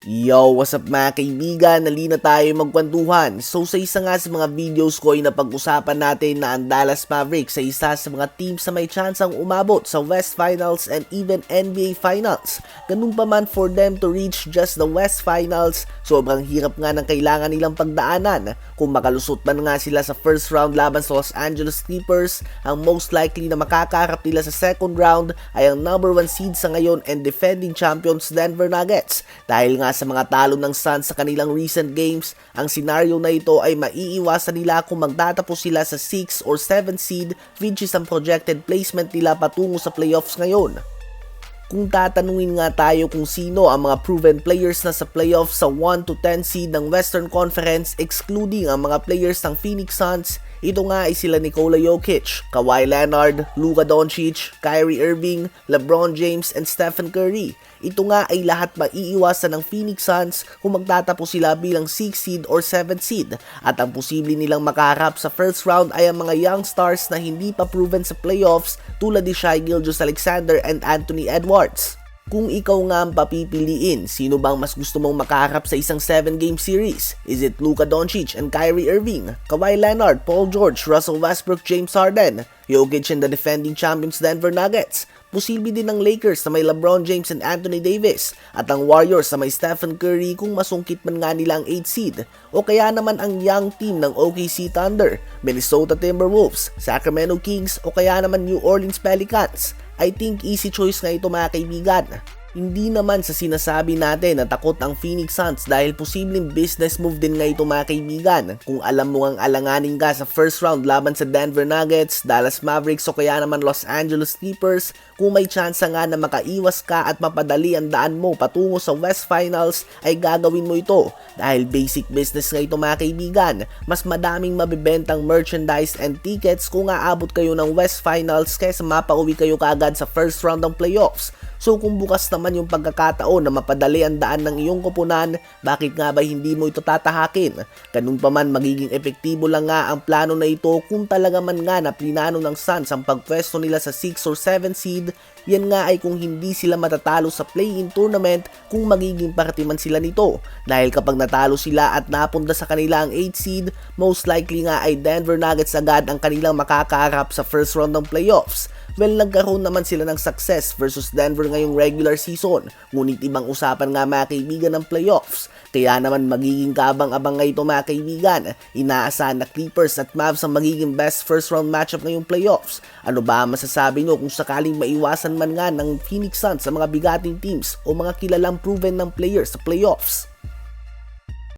Yo, what's up mga kaibigan? Nali na tayo magkwentuhan. So sa isa nga sa mga videos ko ay napag-usapan natin na ang Dallas Mavericks ay isa sa mga teams na may chance ang umabot sa West Finals and even NBA Finals. Ganun pa man for them to reach just the West Finals, sobrang hirap nga ng kailangan nilang pagdaanan. Kung makalusot man nga sila sa first round laban sa Los Angeles Clippers, ang most likely na makakaharap nila sa second round ay ang number 1 seed sa ngayon and defending champions Denver Nuggets. Dahil nga sa mga talo ng Suns sa kanilang recent games, ang senaryo na ito ay maiiwasan nila kung magtatapos sila sa 6 or 7 seed, which is ang projected placement nila patungo sa playoffs ngayon. Kung tatanungin nga tayo kung sino ang mga proven players na sa playoffs sa 1 to 10 seed ng Western Conference excluding ang mga players ng Phoenix Suns, ito nga ay sila Nikola Jokic, Kawhi Leonard, Luka Doncic, Kyrie Irving, LeBron James, and Stephen Curry. Ito nga ay lahat maiiwasan ng Phoenix Suns kung magtatapos sila bilang 6 seed or 7 seed, at ang posible nilang makaharap sa first round ay ang mga young stars na hindi pa proven sa playoffs tulad ni Shai Gilgeous-Alexander and Anthony Edwards. Kung ikaw nga ang papipiliin, sino bang mas gusto mong makaharap sa isang 7-game series? Is it Luka Doncic and Kyrie Irving, Kawhi Leonard, Paul George, Russell Westbrook, James Harden, Jokic and the defending champions Denver Nuggets? Posible din ng Lakers na may LeBron James and Anthony Davis at ang Warriors na may Stephen Curry kung masungkit man nga nila ang 8 seed, o kaya naman ang young team ng OKC Thunder, Minnesota Timberwolves, Sacramento Kings o kaya naman New Orleans Pelicans. I think easy choice nga ito mga kaibigan. Hindi naman sa sinasabi natin na takot ang Phoenix Suns dahil posibleng business move din nga ito mga kaibigan. Kung alam mo ang alanganin ka sa first round laban sa Denver Nuggets, Dallas Mavericks o kaya naman Los Angeles Clippers, kung may chance nga na makaiwas ka at mapadali ang daan mo patungo sa West Finals ay gagawin mo ito. Dahil basic business nga ito mga kaibigan, mas madaming mabibentang merchandise and tickets kung aabot kayo ng West Finals kaysa mapauwi kayo kaagad sa first round ng playoffs. So kung bukas naman yung pagkakataon na mapadali ang daan ng iyong koponan, bakit nga ba hindi mo ito tatahakin? Ganun pa man magiging epektibo lang nga ang plano na ito kung talaga man nga na plinano ng Suns ang pagpwesto nila sa 6 or 7 seed. Yan nga ay kung hindi sila matatalo sa play-in tournament kung magiging parte man sila nito. Dahil kapag natalo sila at napunta sa kanila ang 8 seed, most likely nga ay Denver Nuggets agad ang kanilang makakaharap sa first round ng playoffs. Well, nagkaroon naman sila ng success versus Denver ngayong regular season, ngunit ibang usapan nga mga kaibigan ng playoffs. Kaya naman magiging kabang-abang nga ito mga kaibigan. Inaasahan na Clippers at Mavs ang magiging best first round matchup ngayong playoffs. Ano ba masasabi nyo kung sakaling maiwasan man nga ng Phoenix Suns sa mga bigating teams o mga kilalang proven ng players sa playoffs?